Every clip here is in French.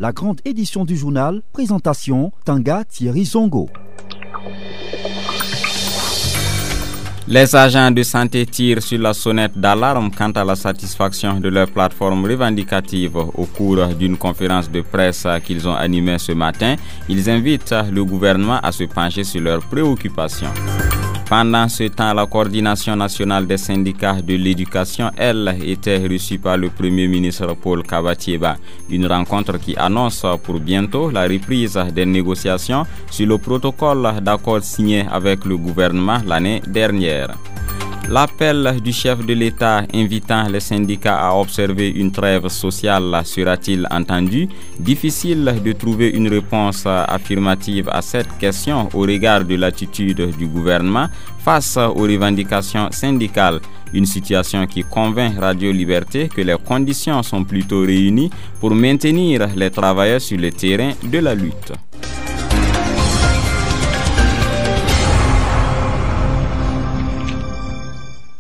la grande édition du journal. Présentation Tanga Thierry Zongo. Les agents de santé tirent sur la sonnette d'alarme quant à la satisfaction de leur plateforme revendicative. Au cours d'une conférence de presse qu'ils ont animée ce matin, ils invitent le gouvernement à se pencher sur leurs préoccupations. Pendant ce temps, la coordination nationale des syndicats de l'éducation, elle, était reçue par le Premier ministre Paul Kabatieba. Une rencontre qui annonce pour bientôt la reprise des négociations sur le protocole d'accord signé avec le gouvernement l'année dernière. L'appel du chef de l'État invitant les syndicats à observer une trêve sociale sera-t-il entendu? Difficile de trouver une réponse affirmative à cette question au regard de l'attitude du gouvernement face aux revendications syndicales. Une situation qui convainc Radio Liberté que les conditions sont plutôt réunies pour maintenir les travailleurs sur le terrain de la lutte.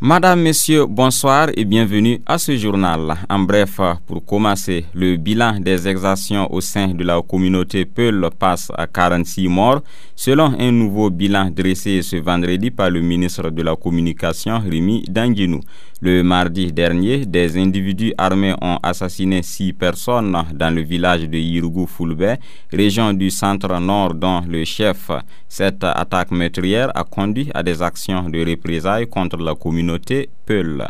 Madame, Messieurs, bonsoir et bienvenue à ce journal. En bref, pour commencer, le bilan des exactions au sein de la communauté Peul passe à 46 morts, selon un nouveau bilan dressé ce vendredi par le ministre de la Communication, Rémi Danguinou. Le mardi dernier, des individus armés ont assassiné 6 personnes dans le village de Yirgou-Foulbé, région du centre-nord dont le chef. Cette attaque meurtrière a conduit à des actions de représailles contre la communauté Peul.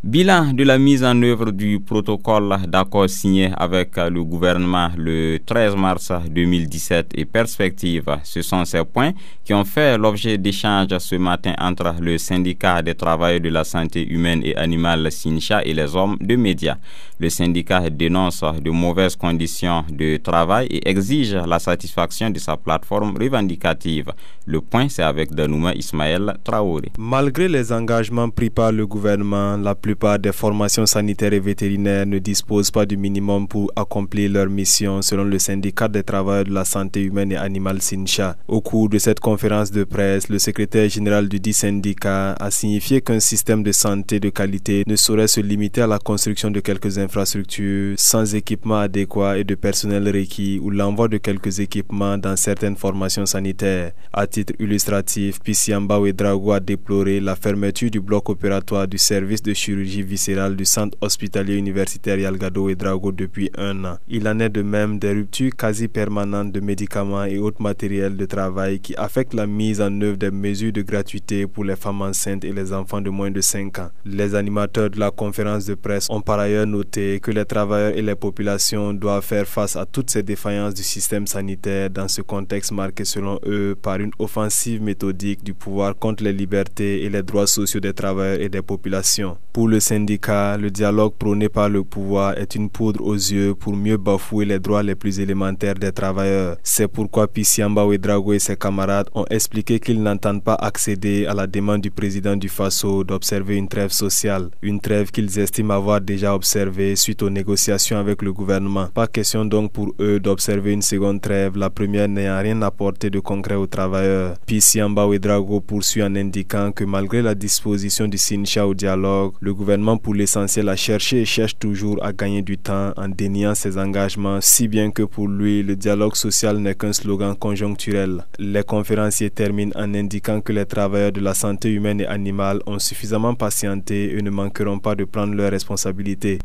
Bilan de la mise en œuvre du protocole d'accord signé avec le gouvernement le 13 mars 2017 et perspective. Ce sont ces points qui ont fait l'objet d'échanges ce matin entre le syndicat des travailleurs de la santé humaine et animale SYNCHA et les hommes de médias. Le syndicat dénonce de mauvaises conditions de travail et exige la satisfaction de sa plateforme revendicative. Le point, c'est avec Danouma Ismaël Traoré. Malgré les engagements pris par le gouvernement, la plupart des formations sanitaires et vétérinaires ne disposent pas du minimum pour accomplir leur mission, selon le syndicat des travailleurs de la santé humaine et animale SYNCHA. Au cours de cette conférence de presse, le secrétaire général du dit syndicat a signifié qu'un système de santé de qualité ne saurait se limiter à la construction de quelques infrastructures sans équipement adéquat et de personnel requis ou l'envoi de quelques équipements dans certaines formations sanitaires. À titre illustratif, Pissiamba Ouedraogo a déploré la fermeture du bloc opératoire du service de chirurgie viscérale du centre hospitalier universitaire Yalgado Ouedraogo depuis 1 an. Il en est de même des ruptures quasi permanentes de médicaments et autres matériels de travail qui affectent la mise en œuvre des mesures de gratuité pour les femmes enceintes et les enfants de moins de 5 ans. Les animateurs de la conférence de presse ont par ailleurs noté que les travailleurs et les populations doivent faire face à toutes ces défaillances du système sanitaire dans ce contexte marqué selon eux par une offensive méthodique du pouvoir contre les libertés et les droits sociaux des travailleurs et des populations. Pour le syndicat, le dialogue prôné par le pouvoir est une poudre aux yeux pour mieux bafouer les droits les plus élémentaires des travailleurs. C'est pourquoi Pissiamba Ouedraogo et ses camarades ont expliqué qu'ils n'entendent pas accéder à la demande du président du Faso d'observer une trêve sociale, une trêve qu'ils estiment avoir déjà observée suite aux négociations avec le gouvernement. Pas question donc pour eux d'observer une seconde trêve, la première n'ayant rien apporté de concret aux travailleurs. Pissiamba Ouedraogo poursuit en indiquant que malgré la disposition du SYNCHA au dialogue, le gouvernement pour l'essentiel a cherché et cherche toujours à gagner du temps en déniant ses engagements, si bien que pour lui, le dialogue social n'est qu'un slogan conjoncturel. Les conférenciers terminent en indiquant que les travailleurs de la santé humaine et animale ont suffisamment patienté et ne manqueront pas de prendre leurs responsabilités.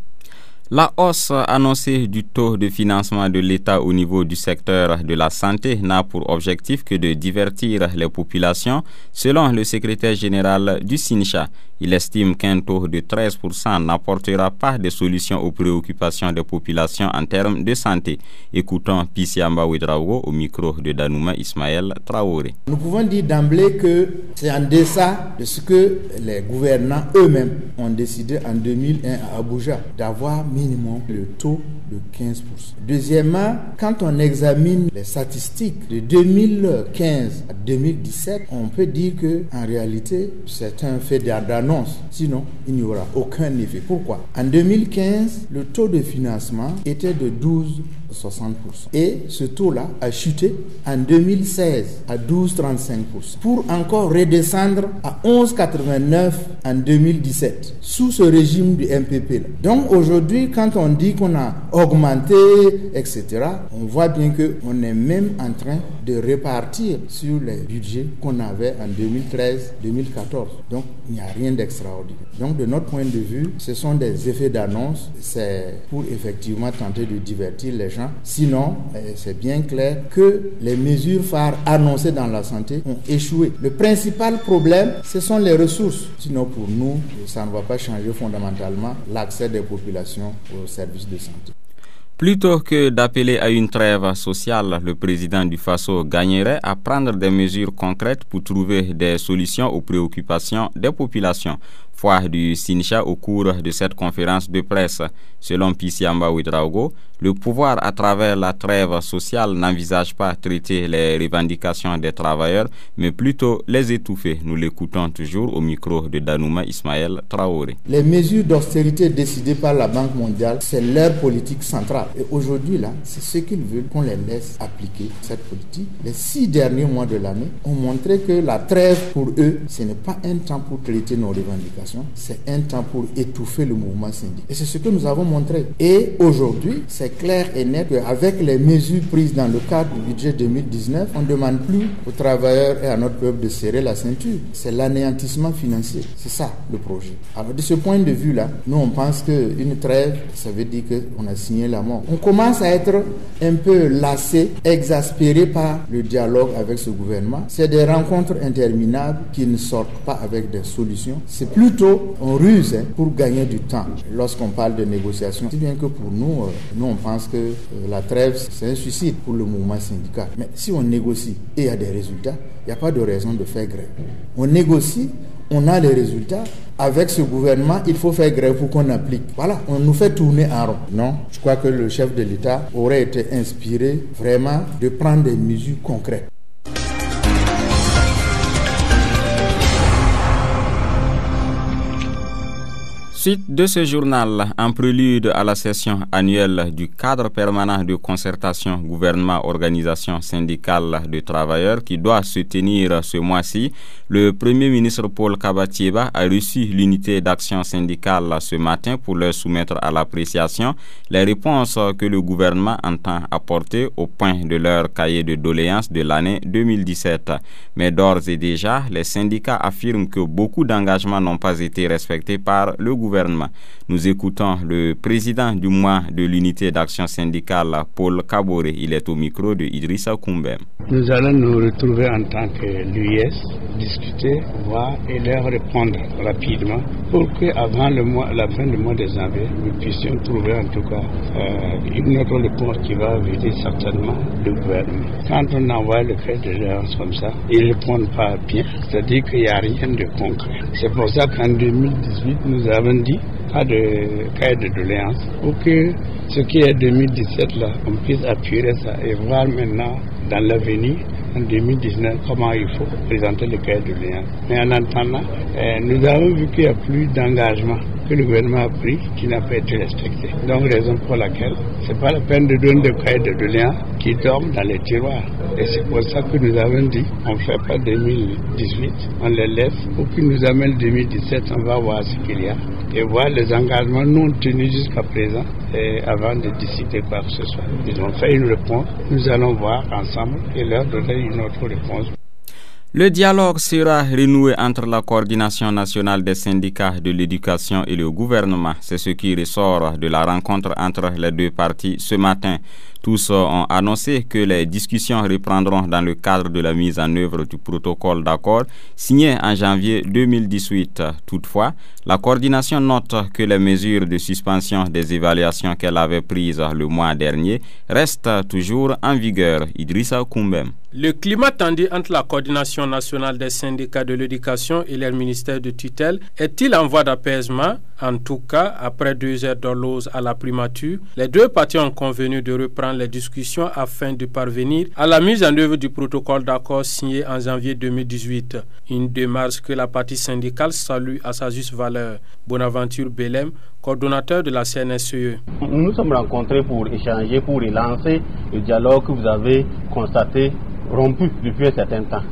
La hausse annoncée du taux de financement de l'État au niveau du secteur de la santé n'a pour objectif que de divertir les populations, selon le secrétaire général du SYNCHA. Il estime qu'un taux de 13% n'apportera pas de solution aux préoccupations des populations en termes de santé. Écoutons Pissiamba Ouedraogo au micro de Danouma Ismaël Traoré. Nous pouvons dire d'emblée que c'est en deçà de ce que les gouvernants eux-mêmes ont décidé en 2001 à Abuja, d'avoir minimum le taux de 15%. Deuxièmement, quand on examine les statistiques de 2015 à 2017, on peut dire que en réalité, c'est un fait d'annonce. Sinon, il n'y aura aucun effet. Pourquoi? En 2015, le taux de financement était de 12%. 60%. Et ce taux-là a chuté en 2016 à 12,35%, pour encore redescendre à 11,89% en 2017, sous ce régime du MPP. Donc aujourd'hui, quand on dit qu'on a augmenté, etc., on voit bien qu'on est même en train de repartir sur les budgets qu'on avait en 2013-2014. Donc il n'y a rien d'extraordinaire. Donc de notre point de vue, ce sont des effets d'annonce, c'est pour effectivement tenter de divertir les gens. Sinon, c'est bien clair que les mesures phares annoncées dans la santé ont échoué. Le principal problème, ce sont les ressources. Sinon, pour nous, ça ne va pas changer fondamentalement l'accès des populations aux services de santé. Plutôt que d'appeler à une trêve sociale, le président du Faso gagnerait à prendre des mesures concrètes pour trouver des solutions aux préoccupations des populations. Foire du Sincha au cours de cette conférence de presse. Selon Pisiamba Ouedraogo, le pouvoir à travers la trêve sociale n'envisage pas traiter les revendications des travailleurs, mais plutôt les étouffer. Nous l'écoutons toujours au micro de Danouma Ismaël Traoré. Les mesures d'austérité décidées par la Banque mondiale, c'est leur politique centrale. Et aujourd'hui, là, c'est ce qu'ils veulent qu'on les laisse appliquer, cette politique. Les 6 derniers mois de l'année ont montré que la trêve, pour eux, ce n'est pas un temps pour traiter nos revendications, c'est un temps pour étouffer le mouvement syndical. Et c'est ce que nous avons montré. Et aujourd'hui, c'est clair et net qu'avec les mesures prises dans le cadre du budget 2019, on ne demande plus aux travailleurs et à notre peuple de serrer la ceinture. C'est l'anéantissement financier. C'est ça le projet. Alors de ce point de vue-là, nous on pense qu'une trêve, ça veut dire qu'on a signé la mort. On commence à être un peu lassé, exaspéré par le dialogue avec ce gouvernement. C'est des rencontres interminables qui ne sortent pas avec des solutions. C'est plutôt on ruse pour gagner du temps lorsqu'on parle de négociation. Si bien que pour nous, on pense que la trêve, c'est un suicide pour le mouvement syndical. Mais si on négocie et il y a des résultats, il n'y a pas de raison de faire grève. On négocie, on a les résultats. Avec ce gouvernement, il faut faire grève pour qu'on applique. Voilà, on nous fait tourner en rond. Non, je crois que le chef de l'État aurait été inspiré vraiment de prendre des mesures concrètes. Suite de ce journal, en prélude à la session annuelle du cadre permanent de concertation gouvernement-organisation syndicale de travailleurs qui doit se tenir ce mois-ci, le Premier ministre Paul Kabatieba a reçu l'unité d'action syndicale ce matin pour leur soumettre à l'appréciation les réponses que le gouvernement entend apporter au point de leur cahier de doléances de l'année 2017. Mais d'ores et déjà, les syndicats affirment que beaucoup d'engagements n'ont pas été respectés par le gouvernement. Nous écoutons le président du mois de l'unité d'action syndicale, Paul Kaboré. Il est au micro de Idrissa Koumbem. Nous allons nous retrouver en tant que l'UIS, discuter, voir et leur répondre rapidement pour qu'avant la fin du mois de janvier, nous puissions trouver en tout cas une autre réponse qui va vider certainement le gouvernement. Quand on envoie le cahier de doléances comme ça, ils ne répondent pas bien, c'est-à-dire qu'il n'y a rien de concret. C'est pour ça qu'en 2018, nous avons dit pas de cahier de doléances pour que ce qui est 2017 là, on puisse appuyer ça et voir maintenant dans l'avenir, en 2019, comment il faut présenter le cahier de doléances. Mais en attendant, nous avons vu qu'il n'y a plus d'engagement que le gouvernement a pris qui n'a pas été respecté. Donc, raison pour laquelle ce n'est pas la peine de donner des cahiers de doléances qui dorment dans les tiroirs. Et c'est pour ça que nous avons dit, on ne fait pas 2018, on les laisse pour qu'ils nous amènent 2017, on va voir ce qu'il y a et voir les engagements non tenus jusqu'à présent et avant de décider quoi que ce soit. Ils ont fait une réponse, nous allons voir ensemble et leur donner une autre réponse. Le dialogue sera renoué entre la coordination nationale des syndicats de l'éducation et le gouvernement. C'est ce qui ressort de la rencontre entre les deux parties ce matin. Tous ont annoncé que les discussions reprendront dans le cadre de la mise en œuvre du protocole d'accord signé en janvier 2018. Toutefois, la coordination note que les mesures de suspension des évaluations qu'elle avait prises le mois dernier restent toujours en vigueur. Idrissa Koumbem. Le climat tendu entre la coordination nationale des syndicats de l'éducation et leur ministère de tutelle est-il en voie d'apaisement? En tout cas, après 2 heures d'horloge à la primature, les deux parties ont convenu de reprendre les discussions afin de parvenir à la mise en œuvre du protocole d'accord signé en janvier 2018. Une démarche que la partie syndicale salue à sa juste valeur. Bonaventure Belem, coordonnateur de la CNSE. Nous nous sommes rencontrés pour échanger, pour relancer le dialogue que vous avez constaté rompu depuis un certain temps.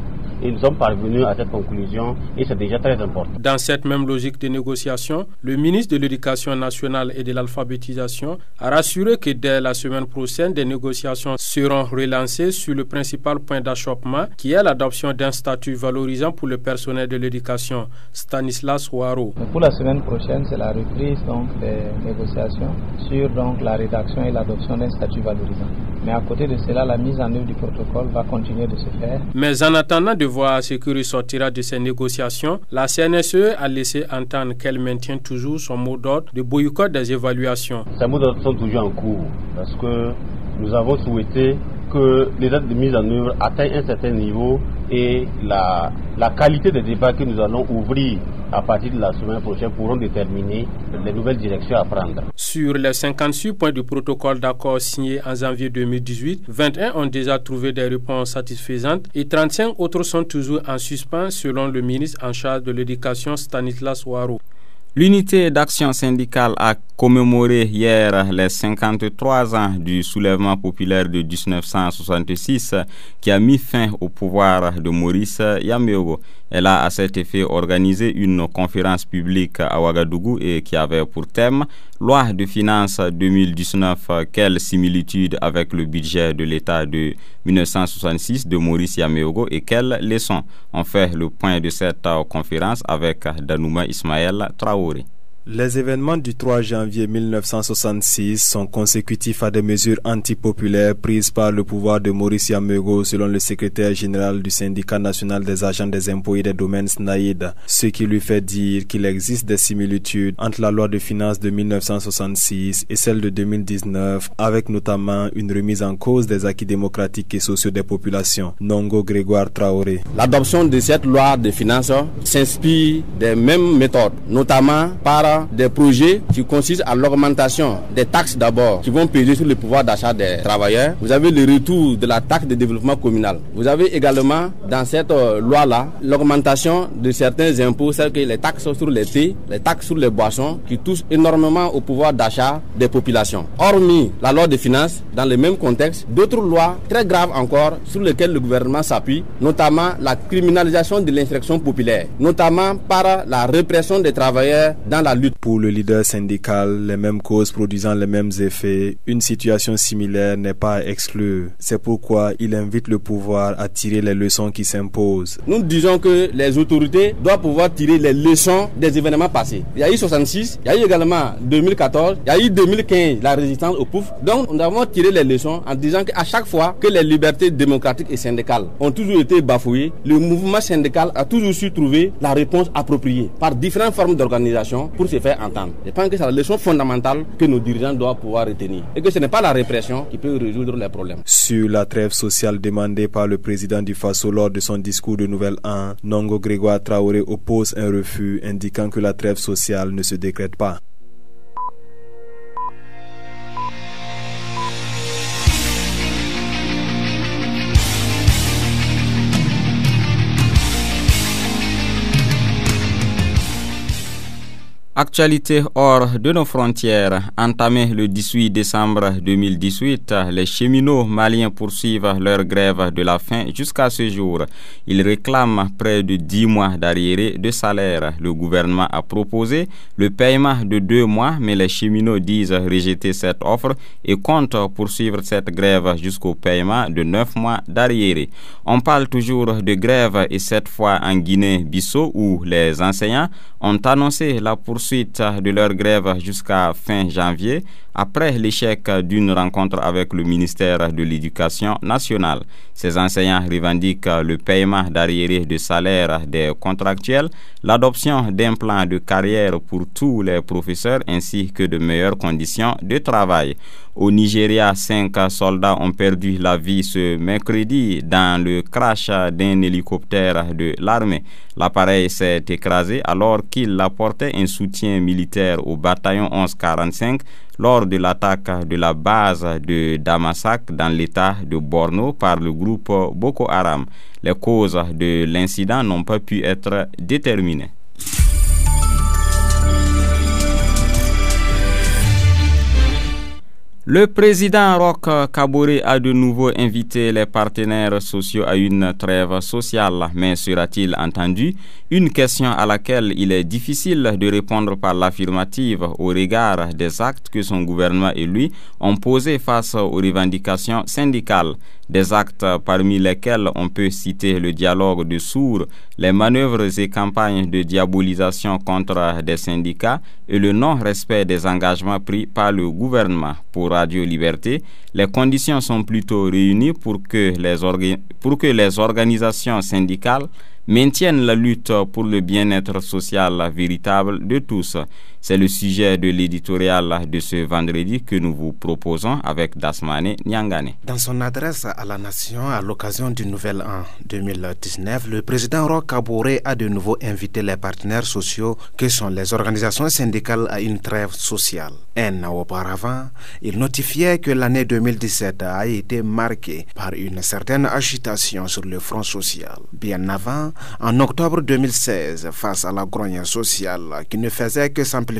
Et nous sommes parvenus à cette conclusion et c'est déjà très important. Dans cette même logique de négociation, le ministre de l'Éducation nationale et de l'alphabétisation a rassuré que dès la semaine prochaine, des négociations seront relancées sur le principal point d'achoppement qui est l'adoption d'un statut valorisant pour le personnel de l'éducation. Stanislas Ouaro. Pour la semaine prochaine, c'est la reprise des négociations sur la rédaction et l'adoption d'un statut valorisant. Mais à côté de cela, la mise en œuvre du protocole va continuer de se faire. Mais en attendant de voir ce qui ressortira de ces négociations, la CNSE a laissé entendre qu'elle maintient toujours son mot d'ordre de boycott des évaluations. Ces mots d'ordre sont toujours en cours parce que nous avons souhaité que les dates de mise en œuvre atteignent un certain niveau et la qualité des débats que nous allons ouvrir à partir de la semaine prochaine pourront déterminer les nouvelles directions à prendre. Sur les 56 points du protocole d'accord signé en janvier 2018, 21 ont déjà trouvé des réponses satisfaisantes et 35 autres sont toujours en suspens selon le ministre en charge de l'éducation Stanislas Ouaro. L'unité d'action syndicale a commémoré hier les 53 ans du soulèvement populaire de 1966 qui a mis fin au pouvoir de Maurice Yameogo. Elle a à cet effet organisé une conférence publique à Ouagadougou et qui avait pour thème « Loi de finances 2019, quelle similitude avec le budget de l'État de 1966 de Maurice Yameogo et quelles leçons ?» On fait le point de cette conférence avec Danouma Ismaël Traoré. Les événements du 3 janvier 1966 sont consécutifs à des mesures antipopulaires prises par le pouvoir de Maurice Yameogo selon le secrétaire général du syndicat national des agents des impôts et des domaines SNAID, ce qui lui fait dire qu'il existe des similitudes entre la loi de finances de 1966 et celle de 2019, avec notamment une remise en cause des acquis démocratiques et sociaux des populations. Nongo Grégoire Traoré. L'adoption de cette loi de finances s'inspire des mêmes méthodes, notamment par des projets qui consistent à l'augmentation des taxes d'abord, qui vont peser sur le pouvoir d'achat des travailleurs. Vous avez le retour de la taxe de développement communal. Vous avez également dans cette loi-là l'augmentation de certains impôts, c'est-à-dire que les taxes sur les thés, les taxes sur les boissons, qui touchent énormément au pouvoir d'achat des populations. Hormis la loi de finances, dans le même contexte, d'autres lois très graves encore sur lesquelles le gouvernement s'appuie, notamment la criminalisation de l'insurrection populaire, notamment par la répression des travailleurs dans la lutte. Pour le leader syndical, les mêmes causes produisant les mêmes effets, une situation similaire n'est pas à exclure. C'est pourquoi il invite le pouvoir à tirer les leçons qui s'imposent. Nous disons que les autorités doivent pouvoir tirer les leçons des événements passés. Il y a eu 66, il y a eu également 2014, il y a eu 2015, la résistance au POUF. Donc nous avons tiré les leçons en disant qu'à chaque fois que les libertés démocratiques et syndicales ont toujours été bafouées, le mouvement syndical a toujours su trouver la réponse appropriée par différentes formes d'organisation pour se faire entendre. Je pense que c'est la leçon fondamentale que nos dirigeants doivent pouvoir retenir et que ce n'est pas la répression qui peut résoudre les problèmes. Sur la trêve sociale demandée par le président du Faso lors de son discours de Nouvel An, Nongo Grégoire Traoré oppose un refus, indiquant que la trêve sociale ne se décrète pas. Actualité hors de nos frontières. Entamé le 18 décembre 2018, les cheminots maliens poursuivent leur grève de la faim jusqu'à ce jour. Ils réclament près de 10 mois d'arriérés de salaire. Le gouvernement a proposé le paiement de 2 mois, mais les cheminots disent rejeter cette offre et comptent poursuivre cette grève jusqu'au paiement de 9 mois d'arriérés. On parle toujours de grève et cette fois en Guinée-Bissau où les enseignants ont annoncé la poursuite de leur grève jusqu'à fin janvier après l'échec d'une rencontre avec le ministère de l'Éducation nationale. Ces enseignants revendiquent le paiement d'arriérés de salaire des contractuels, l'adoption d'un plan de carrière pour tous les professeurs ainsi que de meilleures conditions de travail. Au Nigeria, 5 soldats ont perdu la vie ce mercredi dans le crash d'un hélicoptère de l'armée. L'appareil s'est écrasé alors qu'il apportait un soutien soutien militaire au bataillon 1145 lors de l'attaque de la base de Damasak dans l'état de Borno par le groupe Boko Haram. Les causes de l'incident n'ont pas pu être déterminées. Le président Roch Kaboré a de nouveau invité les partenaires sociaux à une trêve sociale, mais sera-t-il entendu? Une question à laquelle il est difficile de répondre par l'affirmative au regard des actes que son gouvernement et lui ont posés face aux revendications syndicales. Des actes parmi lesquels on peut citer le dialogue de sourds, les manœuvres et campagnes de diabolisation contre des syndicats et le non-respect des engagements pris par le gouvernement. Pour Radio Liberté, les conditions sont plutôt réunies pour que les organisations syndicales maintiennent la lutte pour le bien-être social véritable de tous. C'est le sujet de l'éditorial de ce vendredi que nous vous proposons avec Dasmane Nyangane. Dans son adresse à la nation à l'occasion du Nouvel An 2019, le président Roch Kaboré a de nouveau invité les partenaires sociaux que sont les organisations syndicales à une trêve sociale. Un an auparavant, il notifiait que l'année 2017 a été marquée par une certaine agitation sur le front social. Bien avant, en octobre 2016, face à la grogne sociale qui ne faisait que s'amplifier,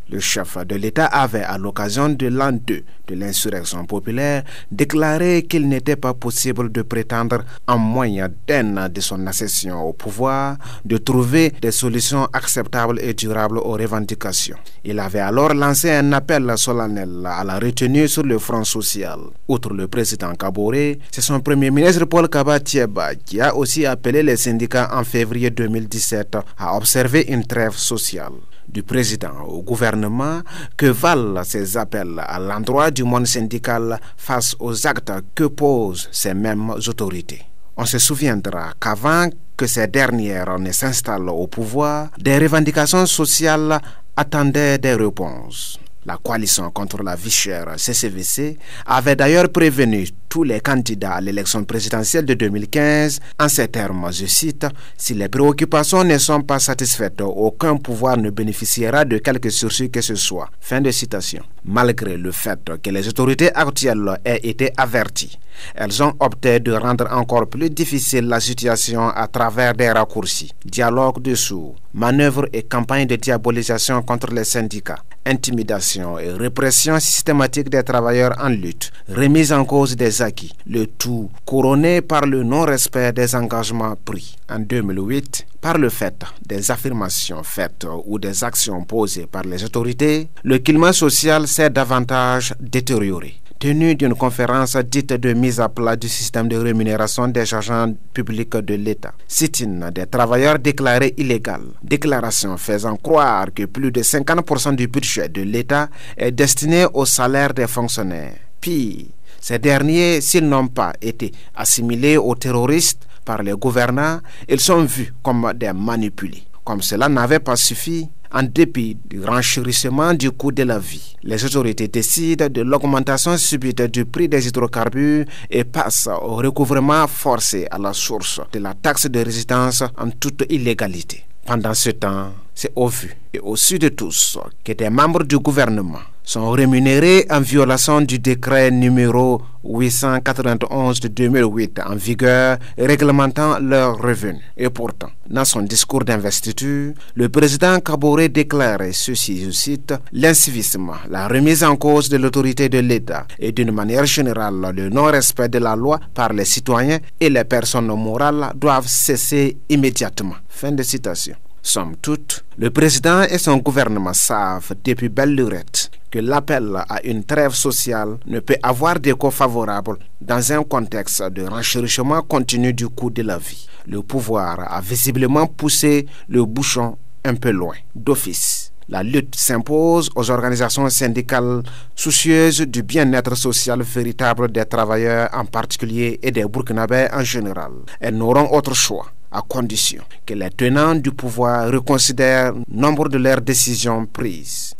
le chef de l'État avait, à l'occasion de l'an 2 de l'insurrection populaire, déclaré qu'il n'était pas possible de prétendre, en moins d'un an de son accession au pouvoir, de trouver des solutions acceptables et durables aux revendications. Il avait alors lancé un appel solennel à la retenue sur le front social. Outre le président Kaboré, c'est son premier ministre Paul Kaba Thieba qui a aussi appelé les syndicats en février 2017 à observer une trêve sociale. Du président au gouvernement, que valent ces appels à l'endroit du monde syndical face aux actes que posent ces mêmes autorités? On se souviendra qu'avant que ces dernières ne s'installent au pouvoir, des revendications sociales attendaient des réponses. La coalition contre la vie chère CCVC avait d'ailleurs prévenu tous les candidats à l'élection présidentielle de 2015 en ces termes, je cite, « Si les préoccupations ne sont pas satisfaites, aucun pouvoir ne bénéficiera de quelque sursis que ce soit. » Fin de citation. Malgré le fait que les autorités actuelles aient été averties, elles ont opté de rendre encore plus difficile la situation à travers des raccourcis, dialogue de sourds, manœuvres et campagnes de diabolisation contre les syndicats, intimidation et répression systématique des travailleurs en lutte, remise en cause des acquis, le tout couronné par le non-respect des engagements pris. En 2008, par le fait des affirmations faites ou des actions posées par les autorités, le climat social s'est davantage détérioré. Tenu d'une conférence dite de mise à plat du système de rémunération des agents publics de l'État. Sit-in des travailleurs déclarés illégaux. Déclaration faisant croire que plus de 50% du budget de l'État est destiné au salaire des fonctionnaires. Pire, ces derniers, s'ils n'ont pas été assimilés aux terroristes par les gouvernants, ils sont vus comme des manipulés. Comme cela n'avait pas suffi, en dépit du renchérissement du coût de la vie, les autorités décident de l'augmentation subite du prix des hydrocarbures et passent au recouvrement forcé à la source de la taxe de résidence en toute illégalité. Pendant ce temps, c'est au vu et au su de tous que des membres du gouvernement sont rémunérés en violation du décret numéro 891 de 2008 en vigueur réglementant leurs revenus. Et pourtant, dans son discours d'investiture, le président Kaboré déclarait ceci, je cite, « L'incivisme, la remise en cause de l'autorité de l'État et d'une manière générale le non-respect de la loi par les citoyens et les personnes morales doivent cesser immédiatement. » Fin de citation. Somme toute, le président et son gouvernement savent depuis belle lurette que l'appel à une trêve sociale ne peut avoir d'écho favorable dans un contexte de renchérissement continu du coût de la vie. Le pouvoir a visiblement poussé le bouchon un peu loin, d'office. La lutte s'impose aux organisations syndicales soucieuses du bien-être social véritable des travailleurs en particulier et des Burkinabés en général. Elles n'auront autre choix, à condition que les tenants du pouvoir reconsidèrent nombre de leurs décisions prises.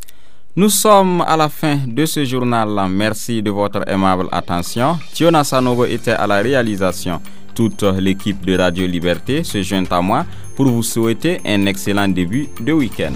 Nous sommes à la fin de ce journal. Merci de votre aimable attention. Tiona Sanogo était à la réalisation. Toute l'équipe de Radio Liberté se joint à moi pour vous souhaiter un excellent début de week-end.